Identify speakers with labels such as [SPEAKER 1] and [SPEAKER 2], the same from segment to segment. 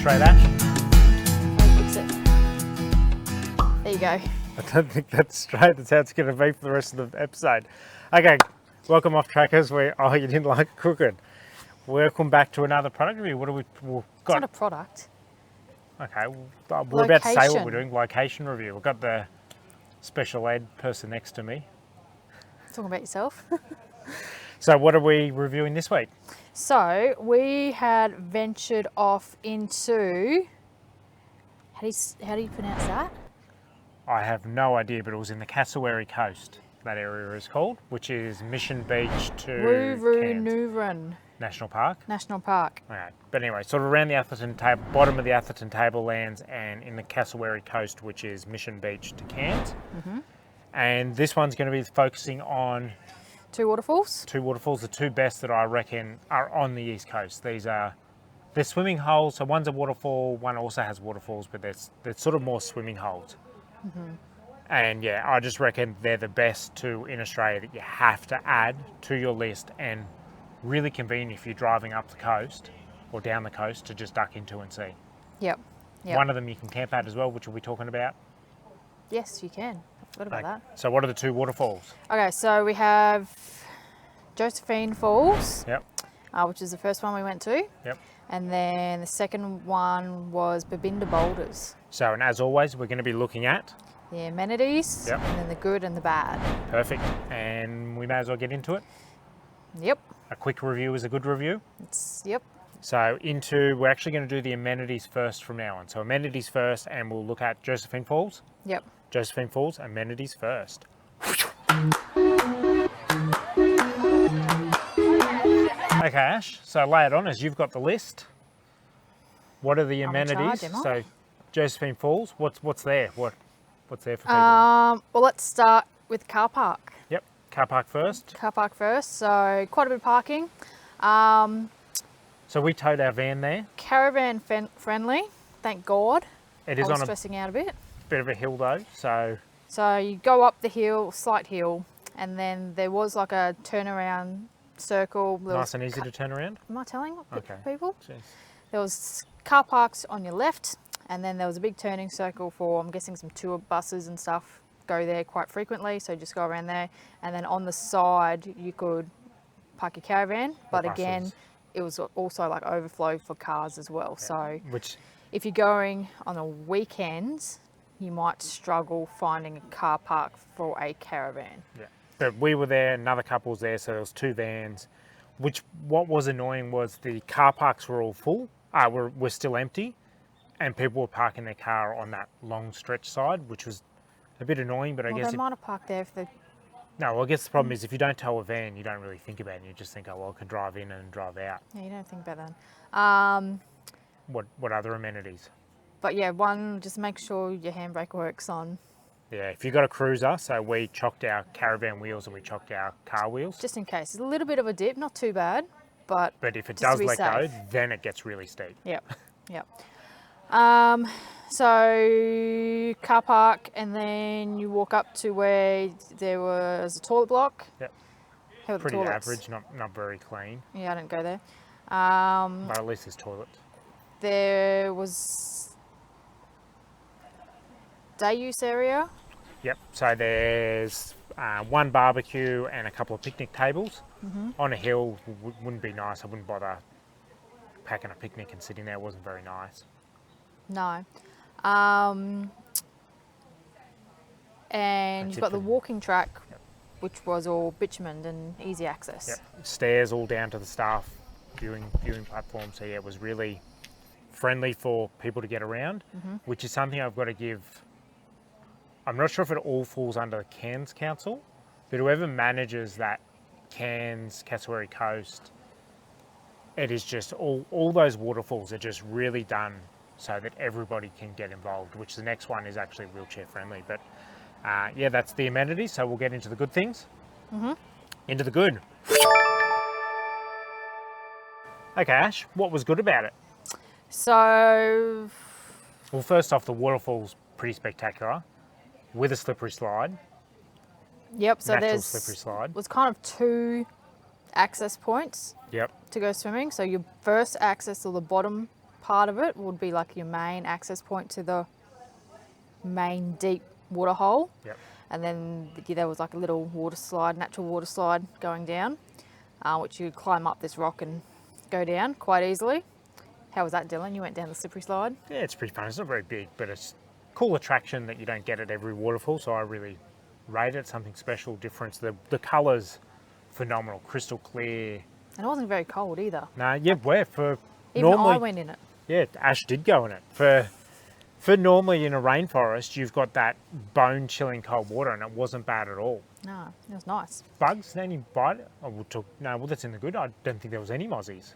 [SPEAKER 1] straight, Ash?
[SPEAKER 2] Fix it. There you go.
[SPEAKER 1] I don't think that's straight. That's how it's going to be for the rest of the episode. Okay, welcome off trackers. Oh, you didn't like cooking. Welcome back to another product review. What do we've
[SPEAKER 2] It's not a product.
[SPEAKER 1] Okay, we're about to say what we're doing. Location review. We've got the special ed person next to me.
[SPEAKER 2] Talking about yourself.
[SPEAKER 1] So what are we reviewing this week?
[SPEAKER 2] So we had ventured off into, how do you pronounce that?
[SPEAKER 1] I have no idea, but it was in the Cassowary Coast, that area is called, which is Mission Beach to
[SPEAKER 2] Wooroonooran
[SPEAKER 1] National Park.
[SPEAKER 2] National Park.
[SPEAKER 1] Okay. But anyway, sort of around the bottom of the Atherton Tablelands and in the Cassowary Coast, which is Mission Beach to Cairns. And this one's going to be focusing on
[SPEAKER 2] Two waterfalls.
[SPEAKER 1] Two waterfalls, the two best that I reckon are on the East Coast. They're swimming holes, so one's a waterfall, one also has waterfalls, but they're sort of more swimming holes. And yeah, I just reckon they're the best two in Australia that you have to add to your list, and really convenient if you're driving up the coast or down the coast to just duck into and see.
[SPEAKER 2] Yep.
[SPEAKER 1] One of them you can camp at as well, which we'll be talking about.
[SPEAKER 2] Yes, you can. I forgot about that.
[SPEAKER 1] So what are the two waterfalls?
[SPEAKER 2] Okay, so we have Josephine Falls,
[SPEAKER 1] Yep.
[SPEAKER 2] Which is the first one we went to.
[SPEAKER 1] Yep.
[SPEAKER 2] And then the second one was Babinda Boulders.
[SPEAKER 1] So, and as always, we're going to be looking at
[SPEAKER 2] The amenities,
[SPEAKER 1] Yep.
[SPEAKER 2] and then the good and the bad.
[SPEAKER 1] Perfect. And we may as well get into it.
[SPEAKER 2] Yep.
[SPEAKER 1] A quick review is a good review.
[SPEAKER 2] Yep.
[SPEAKER 1] So we're actually going to do the amenities first from now on. So amenities first, and we'll look at Josephine Falls.
[SPEAKER 2] Yep.
[SPEAKER 1] Josephine Falls, amenities first. Okay, Ash, so lay it on as you've got the list. What are the amenities? So Josephine Falls, what's there? What's there for people?
[SPEAKER 2] Well, let's start with car park.
[SPEAKER 1] Yep, car park first.
[SPEAKER 2] Car park first, so quite a bit of parking.
[SPEAKER 1] So we towed our van there.
[SPEAKER 2] Caravan friendly, thank God.
[SPEAKER 1] It is
[SPEAKER 2] I was
[SPEAKER 1] on a
[SPEAKER 2] stressing out a bit.
[SPEAKER 1] bit of a hill though, so
[SPEAKER 2] you go up the hill, slight hill, and then there was like a turnaround circle.
[SPEAKER 1] nice and easy to turn around.
[SPEAKER 2] Am I telling
[SPEAKER 1] Okay.
[SPEAKER 2] people?
[SPEAKER 1] Jeez.
[SPEAKER 2] There was car parks on your left, and then there was a big turning circle for, I'm guessing, some tour buses and stuff go there quite frequently, so just go around there. And then on the side you could park your caravan, but again,
[SPEAKER 1] buses.
[SPEAKER 2] it was also like overflow for cars as well.
[SPEAKER 1] Yeah.
[SPEAKER 2] So
[SPEAKER 1] Which
[SPEAKER 2] if you're going on a weekend, you might struggle finding a car park for a caravan.
[SPEAKER 1] yeah. But we were there, another couple was there, so there was two vans. What was annoying was the car parks were all full, were still empty, and people were parking their car on that long stretch side, which was a bit annoying. But I guess
[SPEAKER 2] they might have parked there if they.
[SPEAKER 1] no. Well, I guess the problem is if you don't tow a van, you don't really think about it. You just think, oh well, I can drive in and drive out.
[SPEAKER 2] Yeah, you don't think about that.
[SPEAKER 1] What other amenities?
[SPEAKER 2] But yeah, just make sure your handbrake works on.
[SPEAKER 1] Yeah, if you've got a cruiser, so we chocked our caravan wheels and we chocked our car wheels.
[SPEAKER 2] Just in case. It's a little bit of a dip, not too bad, but
[SPEAKER 1] if it
[SPEAKER 2] just
[SPEAKER 1] does
[SPEAKER 2] to be
[SPEAKER 1] let
[SPEAKER 2] safe.
[SPEAKER 1] go, then it gets really steep.
[SPEAKER 2] Yep, yep. So car park, and then you walk up to where there was a toilet block.
[SPEAKER 1] Yep.
[SPEAKER 2] How were the
[SPEAKER 1] Pretty
[SPEAKER 2] toilets?
[SPEAKER 1] average, not very clean,
[SPEAKER 2] Yeah, I didn't go there.
[SPEAKER 1] but at least there's toilets.
[SPEAKER 2] There was day use area.
[SPEAKER 1] Yep, so there's one barbecue and a couple of picnic tables. On a hill. Wouldn't be nice. I wouldn't bother packing a picnic and sitting there. It wasn't very nice.
[SPEAKER 2] No. And you've got the walking track, which was all bitumen and easy access.
[SPEAKER 1] Yep. Stairs all down to the staff viewing platform. So yeah, it was really friendly for people to get around, which is something I've got to give. I'm not sure if it all falls under the Cairns Council, but whoever manages that Cairns, Cassowary Coast, it is just all those waterfalls are just really done so that everybody can get involved, which the next one is actually wheelchair friendly. But yeah, that's the amenities. So we'll get into the good things. Into the good. Okay, Ash, what was good about it?
[SPEAKER 2] So,
[SPEAKER 1] well, first off, the waterfall's pretty spectacular with a slippery slide.
[SPEAKER 2] Yep, so
[SPEAKER 1] Natural
[SPEAKER 2] there's
[SPEAKER 1] slippery slide.
[SPEAKER 2] was kind of two access points
[SPEAKER 1] Yep.
[SPEAKER 2] to go swimming. So your first access to the bottom part of it would be like your main access point to the main deep water hole.
[SPEAKER 1] Yep.
[SPEAKER 2] And then there was like a little water slide, natural water slide going down, which you could climb up this rock and go down quite easily. How was that, Dylan? You went down the slippery slide?
[SPEAKER 1] Yeah, it's pretty fun. It's not very big, but it's a cool attraction that you don't get at every waterfall, so I really rate it. Something special, different. The colours, phenomenal, crystal clear.
[SPEAKER 2] And it wasn't very cold either.
[SPEAKER 1] No, yeah, for
[SPEAKER 2] Even
[SPEAKER 1] normally,
[SPEAKER 2] I went in it.
[SPEAKER 1] yeah, Ash did go in it. For normally in a rainforest, you've got that bone-chilling cold water, and it wasn't bad at all.
[SPEAKER 2] No, it was nice.
[SPEAKER 1] Bugs, any bite? Oh, well, that's in the good. I don't think there was any mozzies.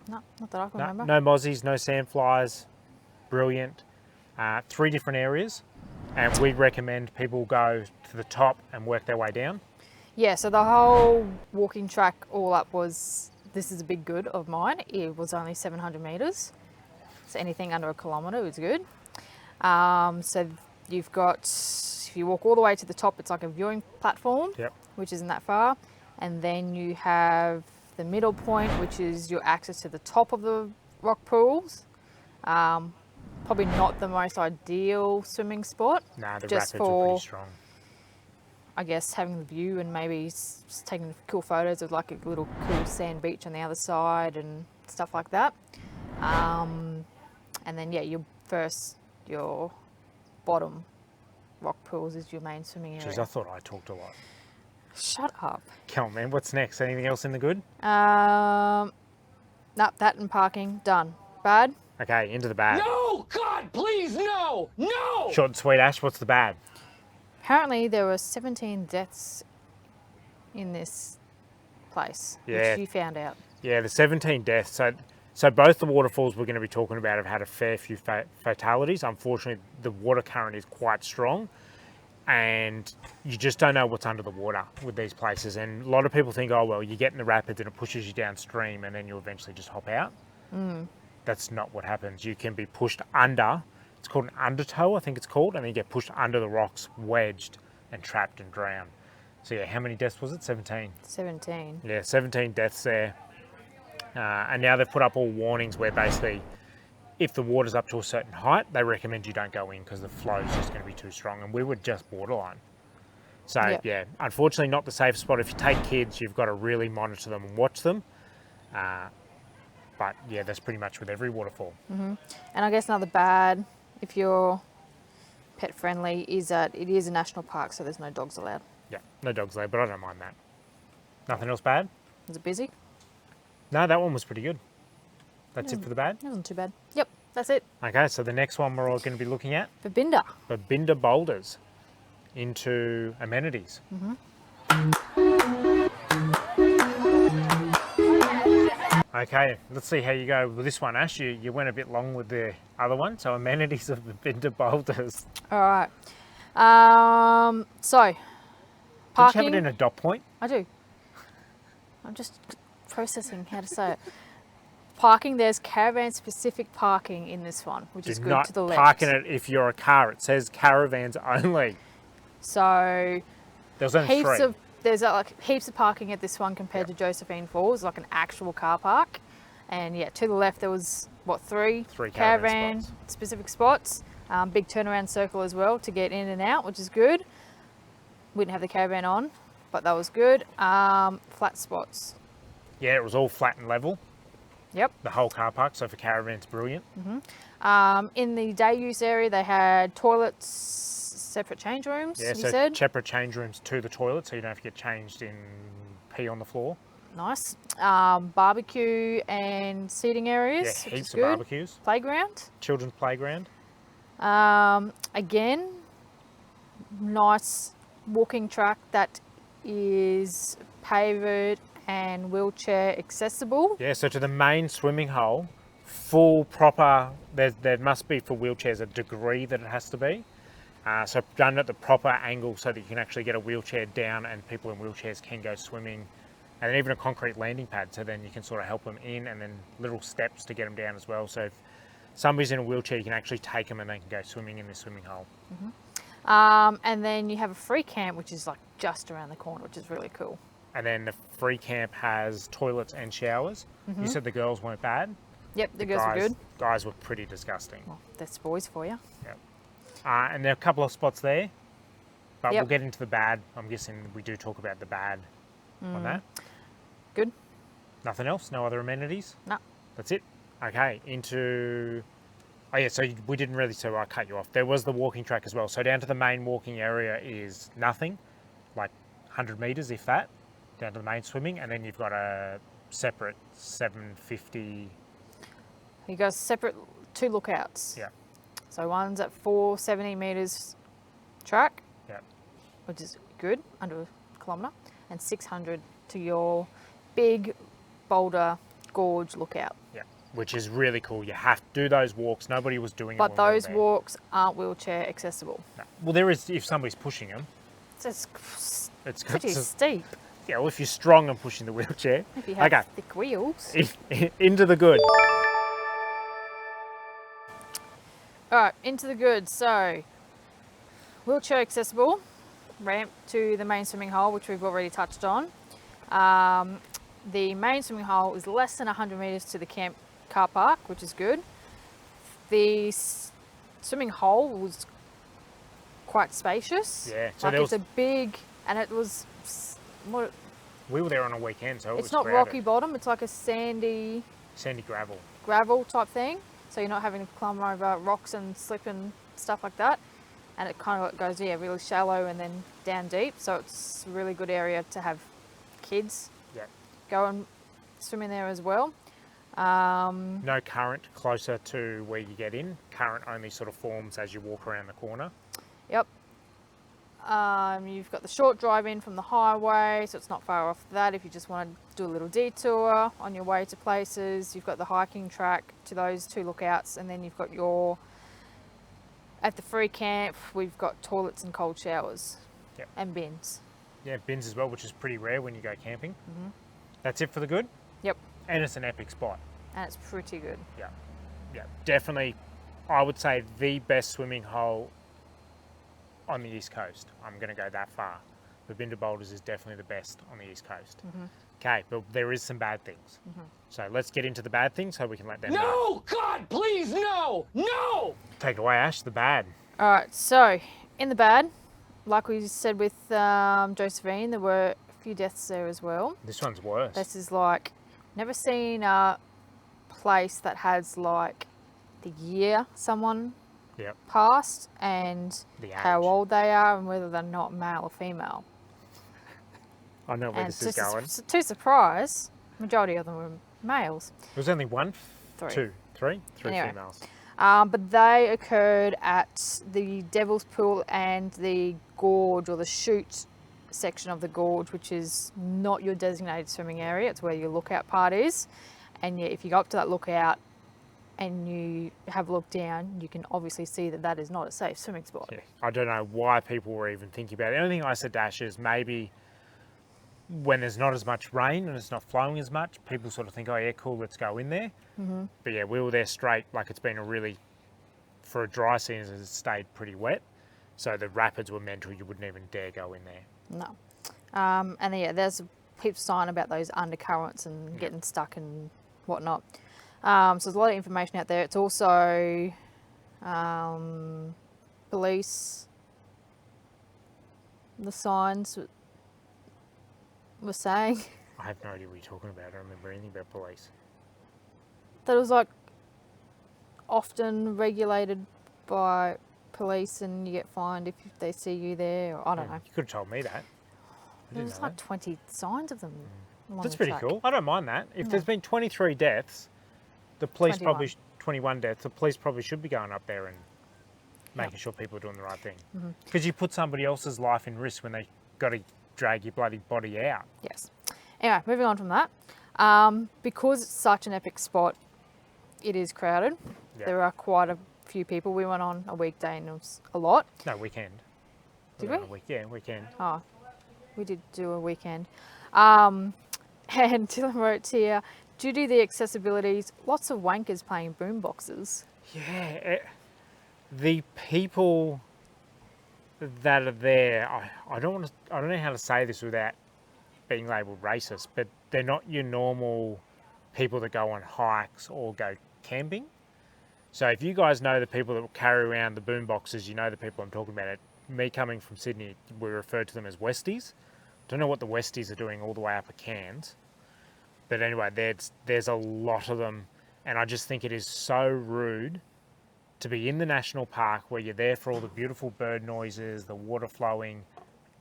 [SPEAKER 2] No, not that I can
[SPEAKER 1] No,
[SPEAKER 2] remember.
[SPEAKER 1] no mozzies, no sandflies. Brilliant. 3 different areas, and we recommend people go to the top and work their way down.
[SPEAKER 2] Yeah, so the whole walking track all up was, this is a big good of mine, it was only 700 metres. So anything under a kilometre is good. So you've got, if you walk all the way to the top, it's like a viewing platform,
[SPEAKER 1] Yep.
[SPEAKER 2] which isn't that far. And then you have the middle point, which is your access to the top of the rock pools. Probably not the most ideal swimming spot.
[SPEAKER 1] Nah, the
[SPEAKER 2] Just
[SPEAKER 1] rapids are
[SPEAKER 2] for,
[SPEAKER 1] pretty strong.
[SPEAKER 2] I guess, having the view and maybe taking cool photos of like a little cool sand beach on the other side and stuff like that. And then yeah, your bottom rock pools is your main swimming area.
[SPEAKER 1] Jeez, I thought I talked a lot.
[SPEAKER 2] Shut up.
[SPEAKER 1] Come on, man. What's next? Anything else in the good?
[SPEAKER 2] Nope, that and parking, done. Bad?
[SPEAKER 1] Okay, into the bad.
[SPEAKER 3] No! God, please, no! No!
[SPEAKER 1] Short and sweet, Ash. What's the bad?
[SPEAKER 2] Apparently there were 17 deaths in this place,
[SPEAKER 1] Yeah.
[SPEAKER 2] which you found out.
[SPEAKER 1] Yeah, the 17 deaths. So both the waterfalls we're going to be talking about have had a fair few fatalities. Unfortunately, the water current is quite strong, and you just don't know what's under the water with these places. And a lot of people think, oh, well, you get in the rapids and it pushes you downstream and then you eventually just hop out. That's not what happens. You can be pushed under. It's called an undertow, I think it's called, and then you get pushed under the rocks, wedged and trapped and drowned. So yeah, how many deaths was it? 17.
[SPEAKER 2] 17.
[SPEAKER 1] Yeah, 17 deaths there. And now they've put up all warnings where basically if the water's up to a certain height, they recommend you don't go in because the flow is just going to be too strong. And we were just borderline. So
[SPEAKER 2] Yep.
[SPEAKER 1] yeah, unfortunately not the safe spot. If you take kids, you've got to really monitor them and watch them. But yeah, that's pretty much with every waterfall.
[SPEAKER 2] And I guess another bad, if you're pet friendly, is that it is a national park, so there's no dogs allowed.
[SPEAKER 1] Yeah, no dogs there, but I don't mind that. Nothing else bad?
[SPEAKER 2] Is it busy?
[SPEAKER 1] No, that one was pretty good. That's it for the bad?
[SPEAKER 2] It wasn't too bad. Yep, that's it.
[SPEAKER 1] Okay, so the next one we're all going to be looking at,
[SPEAKER 2] Babinda.
[SPEAKER 1] Babinda Boulders into amenities. Okay, let's see how you go with this one, Ash. You went a bit long with the other one, so amenities of Babinda Boulders.
[SPEAKER 2] All right. So,
[SPEAKER 1] Did you have
[SPEAKER 2] parking.
[SPEAKER 1] it in a dot point?
[SPEAKER 2] I do. I'm just processing how to say it. Parking, there's caravan specific parking in this one, which is
[SPEAKER 1] Do
[SPEAKER 2] good
[SPEAKER 1] not
[SPEAKER 2] to the left.
[SPEAKER 1] park in it if you're a car. It says caravans only.
[SPEAKER 2] So
[SPEAKER 1] There's only 3.
[SPEAKER 2] there's like heaps of parking at this one compared to Josephine Falls, like an actual car park. And yeah, to the left there was what, 3
[SPEAKER 1] 3
[SPEAKER 2] caravan
[SPEAKER 1] spots.
[SPEAKER 2] specific spots. Big turnaround circle as well to get in and out, which is good. We didn't have the caravan on, but that was good. Flat spots.
[SPEAKER 1] Yeah, it was all flat and level,
[SPEAKER 2] Yep.
[SPEAKER 1] the whole car park, so for caravans, brilliant.
[SPEAKER 2] In the day use area, they had toilets, separate change rooms,
[SPEAKER 1] Yeah,
[SPEAKER 2] you
[SPEAKER 1] so
[SPEAKER 2] said.
[SPEAKER 1] separate change rooms to the toilet, so you don't have to get changed in pee on the floor.
[SPEAKER 2] Nice. Barbecue and seating
[SPEAKER 1] Yeah,
[SPEAKER 2] areas, which
[SPEAKER 1] heaps
[SPEAKER 2] is
[SPEAKER 1] of
[SPEAKER 2] good.
[SPEAKER 1] barbecues.
[SPEAKER 2] Playground.
[SPEAKER 1] Children's playground.
[SPEAKER 2] Again, nice walking track that is paved and wheelchair accessible.
[SPEAKER 1] Yeah, so to the main swimming hole, full proper, there must be for wheelchairs a degree that it has to be. So done at the proper angle so that you can actually get a wheelchair down and people in wheelchairs can go swimming. And then even a concrete landing pad, so then you can sort of help them in, and then little steps to get them down as well. So if somebody's in a wheelchair, you can actually take them and they can go swimming in the swimming hole.
[SPEAKER 2] And then you have a free camp, which is like just around the corner, which is really cool.
[SPEAKER 1] And then the free camp has toilets and showers. You said the girls weren't bad.
[SPEAKER 2] Yep, the girls were good.
[SPEAKER 1] Guys were pretty disgusting.
[SPEAKER 2] Well, that's boys for you.
[SPEAKER 1] Yep. And there are a couple of spots there, but
[SPEAKER 2] Yep.
[SPEAKER 1] we'll get into the bad. I'm guessing we do talk about the bad on that.
[SPEAKER 2] Good?
[SPEAKER 1] Nothing else? No other amenities?
[SPEAKER 2] No.
[SPEAKER 1] That's it? Okay, into... Oh yeah, so we didn't really, so I cut you off. There was the walking track as well. So down to the main walking area is nothing, like 100 metres if that, down to the main swimming, and then you've got a separate 750...
[SPEAKER 2] You got separate 2 lookouts.
[SPEAKER 1] Yeah,
[SPEAKER 2] So one's at 470 metres track,
[SPEAKER 1] yeah.
[SPEAKER 2] which is good, under a kilometre, and 600 to your big boulder gorge lookout.
[SPEAKER 1] Yeah, which is really cool. You have to do those walks. Nobody was doing
[SPEAKER 2] But
[SPEAKER 1] it when we were
[SPEAKER 2] those
[SPEAKER 1] there.
[SPEAKER 2] walks aren't wheelchair accessible.
[SPEAKER 1] No. Well, there is if somebody's pushing them.
[SPEAKER 2] So it's
[SPEAKER 1] It's
[SPEAKER 2] pretty steep
[SPEAKER 1] yeah. Well, if you're strong and pushing the wheelchair.
[SPEAKER 2] if you have
[SPEAKER 1] Okay,
[SPEAKER 2] thick wheels.
[SPEAKER 1] into the good.
[SPEAKER 2] All right, into the good. So, wheelchair accessible, ramp to the main swimming hole, which we've already touched on. The main swimming hole is less than 100 metres to the camp car park, which is good. The swimming hole was quite spacious.
[SPEAKER 1] Yeah, so
[SPEAKER 2] like
[SPEAKER 1] there
[SPEAKER 2] it's a big, and it was, what,
[SPEAKER 1] We were there on a weekend, so it was
[SPEAKER 2] it's not
[SPEAKER 1] crowded.
[SPEAKER 2] rocky bottom, it's like a sandy
[SPEAKER 1] Sandy gravel.
[SPEAKER 2] gravel type thing, so you're not having to climb over rocks and slip and stuff like that, and it kind of goes really shallow and then down deep, so it's a really good area to have kids
[SPEAKER 1] Yeah.
[SPEAKER 2] go and swim in there as well.
[SPEAKER 1] No current closer to where you get in. Current only sort of forms as you walk around the corner.
[SPEAKER 2] Yep. You've got the short drive in from the highway, so it's not far off that if you just want to do a little detour on your way to places. You've got the hiking track to those 2 lookouts, and then you've got at the free camp, we've got toilets and cold showers.
[SPEAKER 1] Yep.
[SPEAKER 2] And bins.
[SPEAKER 1] Yeah, bins as well, which is pretty rare when you go camping. That's it for the good,
[SPEAKER 2] Yep.
[SPEAKER 1] and it's an epic spot.
[SPEAKER 2] And it's pretty good.
[SPEAKER 1] Yeah, yeah, definitely. I would say the best swimming hole on the East Coast. I'm going to go that far. Babinda Boulders is definitely the best on the East Coast. Okay, but there is some bad things. So let's get into the bad things so we can let them know.
[SPEAKER 3] No! God, please, no! No!
[SPEAKER 1] Take it away, Ash, the bad.
[SPEAKER 2] All right, so in the bad, like we said with Josephine, there were a few deaths there as well.
[SPEAKER 1] This one's worse.
[SPEAKER 2] This is like, never seen a place that has like the year someone
[SPEAKER 1] Yep.
[SPEAKER 2] passed and
[SPEAKER 1] The
[SPEAKER 2] how
[SPEAKER 1] age.
[SPEAKER 2] old they are and whether they're not male or female.
[SPEAKER 1] I know where
[SPEAKER 2] And
[SPEAKER 1] this is going.
[SPEAKER 2] to surprise, majority of them were males.
[SPEAKER 1] There was only one,
[SPEAKER 2] Three.
[SPEAKER 1] two, three
[SPEAKER 2] Anyway.
[SPEAKER 1] females.
[SPEAKER 2] But they occurred at the Devil's Pool and the gorge, or the chute section of the gorge, which is not your designated swimming area. It's where your lookout part is. And yeah, if you go up to that lookout and you have a look down, you can obviously see that that is not a safe swimming spot.
[SPEAKER 1] Yeah. I don't know why people were even thinking about it. The only thing I said to Ash is maybe when there's not as much rain and it's not flowing as much, people sort of think, oh yeah, cool, let's go in there. But yeah, we were there straight, like it's been a really, for a dry season, it's stayed pretty wet. So the rapids were mental, you wouldn't even dare go in there.
[SPEAKER 2] No. And yeah, there's heaps of sign about those undercurrents and getting stuck and whatnot. So there's a lot of information out there. It's also police, the signs were saying
[SPEAKER 1] I have no idea what you're talking about. I don't remember anything about police.
[SPEAKER 2] that it was like often regulated by police and you get fined if they see you there, or I don't know.
[SPEAKER 1] You could have told me that. I
[SPEAKER 2] There
[SPEAKER 1] didn't
[SPEAKER 2] was
[SPEAKER 1] know
[SPEAKER 2] like
[SPEAKER 1] that.
[SPEAKER 2] 20 signs of them. Along
[SPEAKER 1] That's
[SPEAKER 2] the
[SPEAKER 1] pretty
[SPEAKER 2] track.
[SPEAKER 1] cool. I don't mind that. If there's been 23 deaths, the police
[SPEAKER 2] 21.
[SPEAKER 1] probably 21 deaths. The police probably should be going up there and making sure people are doing the right thing. Because you put somebody else's life in risk when they got to drag your bloody body out.
[SPEAKER 2] Yes. Anyway, moving on from that. Because it's such an epic spot, it is crowded.
[SPEAKER 1] Yeah.
[SPEAKER 2] There are quite a few people. We went on a weekday and it was a lot.
[SPEAKER 1] No, weekend.
[SPEAKER 2] Did
[SPEAKER 1] Not
[SPEAKER 2] we?
[SPEAKER 1] a week. Yeah, weekend.
[SPEAKER 2] Oh, we did do a weekend. And Dylan wrote here, due to the accessibilities, lots of wankers playing boom boxes.
[SPEAKER 1] Yeah, the people that are there, I don't know how to say this without being labelled racist, but they're not your normal people that go on hikes or go camping. So if you guys know the people that will carry around the boom boxes, you know the people I'm talking about. Me coming from Sydney, we refer to them as Westies. Don't know what the Westies are doing all the way up at Cairns. But anyway, there's a lot of them. And I just think it is so rude to be in the national park where you're there for all the beautiful bird noises, the water flowing,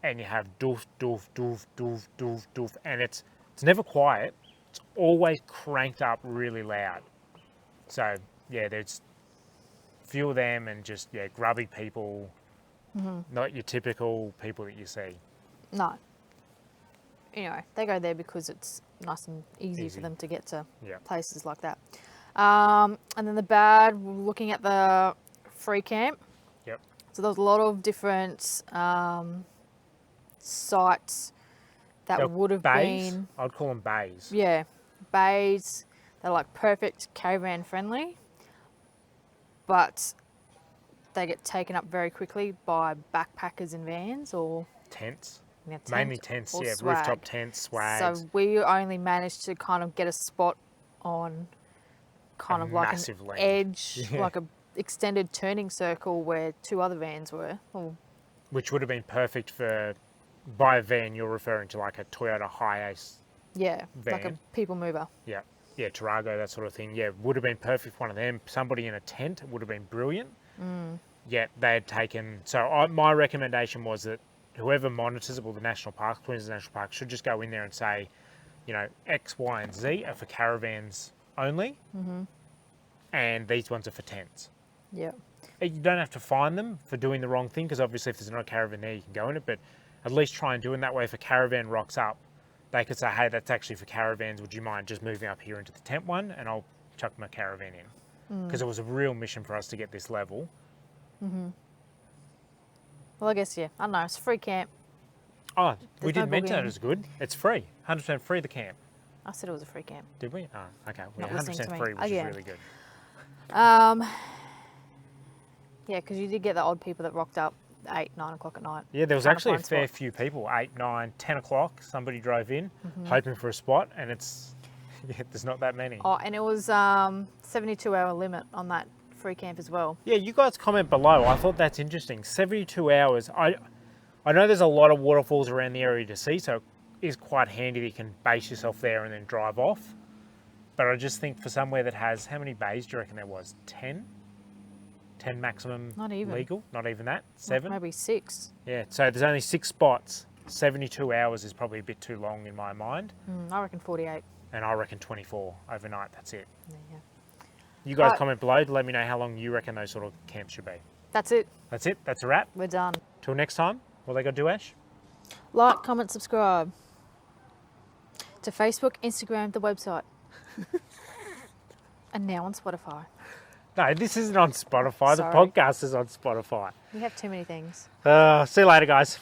[SPEAKER 1] and you have doof, doof, doof, doof, doof, doof. And it's never quiet. It's always cranked up really loud. So, yeah, there's a few of them and just, yeah, grubby people, not your typical people that you see.
[SPEAKER 2] No. Anyway, they go there because it's nice and easy. For them to get to places like that. And then the bad, looking at the free camp.
[SPEAKER 1] Yep.
[SPEAKER 2] So there's a lot of different sites that would have been...
[SPEAKER 1] I'd call them bays.
[SPEAKER 2] Yeah, bays. They're like perfect caravan friendly, but they get taken up very quickly by backpackers in vans or...
[SPEAKER 1] Tents.
[SPEAKER 2] Yeah, tent
[SPEAKER 1] mainly tents,
[SPEAKER 2] or
[SPEAKER 1] yeah,
[SPEAKER 2] swag.
[SPEAKER 1] rooftop tents, swags.
[SPEAKER 2] So we only managed to kind of get a spot on kind of like an edge, like a extended turning circle where two other vans were.
[SPEAKER 1] Which would have been perfect for, by a van, you're referring to like a Toyota Hiace
[SPEAKER 2] van. Like a people mover.
[SPEAKER 1] Yeah, yeah, Tarago, that sort of thing. Yeah, would have been perfect for one of them. Somebody in a tent would have been brilliant. Yet they had taken, so my recommendation was that whoever monitors it, well, the National Park, Queensland National Park, should just go in there and say, you know, X, Y, and Z are for caravans only, and these ones are for tents.
[SPEAKER 2] Yeah.
[SPEAKER 1] You don't have to fine them for doing the wrong thing, because obviously if there's not a caravan there, you can go in it, but at least try and do it that way. If a caravan rocks up, they could say, hey, that's actually for caravans. Would you mind just moving up here into the tent one, and I'll chuck my caravan in. Because it was a real mission for us to get this level.
[SPEAKER 2] Well, I guess, yeah. I don't know. It's a free camp.
[SPEAKER 1] Oh, we didn't
[SPEAKER 2] no
[SPEAKER 1] mention it
[SPEAKER 2] booking.
[SPEAKER 1] as good. It's free. 100% free, the camp.
[SPEAKER 2] I said it was a free camp.
[SPEAKER 1] Did we? Oh, okay. We're
[SPEAKER 2] Not listening to
[SPEAKER 1] 100%
[SPEAKER 2] me.
[SPEAKER 1] free, which
[SPEAKER 2] Again.
[SPEAKER 1] is really good.
[SPEAKER 2] Yeah, because you did get the odd people that rocked up 8, 9 o'clock at night.
[SPEAKER 1] Yeah, there was
[SPEAKER 2] trying to
[SPEAKER 1] actually a
[SPEAKER 2] find
[SPEAKER 1] fair
[SPEAKER 2] spot.
[SPEAKER 1] few people, 8, 9, 10 o'clock, somebody drove in, hoping for a spot, and it's, yeah, there's not that many.
[SPEAKER 2] Oh, and it was 72-hour limit on that free camp as well.
[SPEAKER 1] Yeah, you guys comment below. I thought that's interesting. 72 hours. I know there's a lot of waterfalls around the area to see, so it is quite handy that you can base yourself there and then drive off. But I just think for somewhere that has, how many bays do you reckon there was? 10? 10 maximum
[SPEAKER 2] Not even.
[SPEAKER 1] legal? Not even that? 7?
[SPEAKER 2] Maybe 6.
[SPEAKER 1] Yeah, so there's only 6 spots. 72 hours is probably a bit too long in my mind.
[SPEAKER 2] I reckon 48.
[SPEAKER 1] And I reckon 24 overnight, that's it.
[SPEAKER 2] Yeah.
[SPEAKER 1] You guys
[SPEAKER 2] Right.
[SPEAKER 1] comment below to let me know how long you reckon those sort of camps should be.
[SPEAKER 2] That's it.
[SPEAKER 1] That's it, that's a wrap.
[SPEAKER 2] We're done.
[SPEAKER 1] Till next time, what they got to do, Ash?
[SPEAKER 2] Like, comment, subscribe. To Facebook, Instagram, the website. And now on Spotify.
[SPEAKER 1] No, this isn't on Spotify.
[SPEAKER 2] Sorry.
[SPEAKER 1] The podcast is on Spotify.
[SPEAKER 2] We have too many things.
[SPEAKER 1] See you later, guys.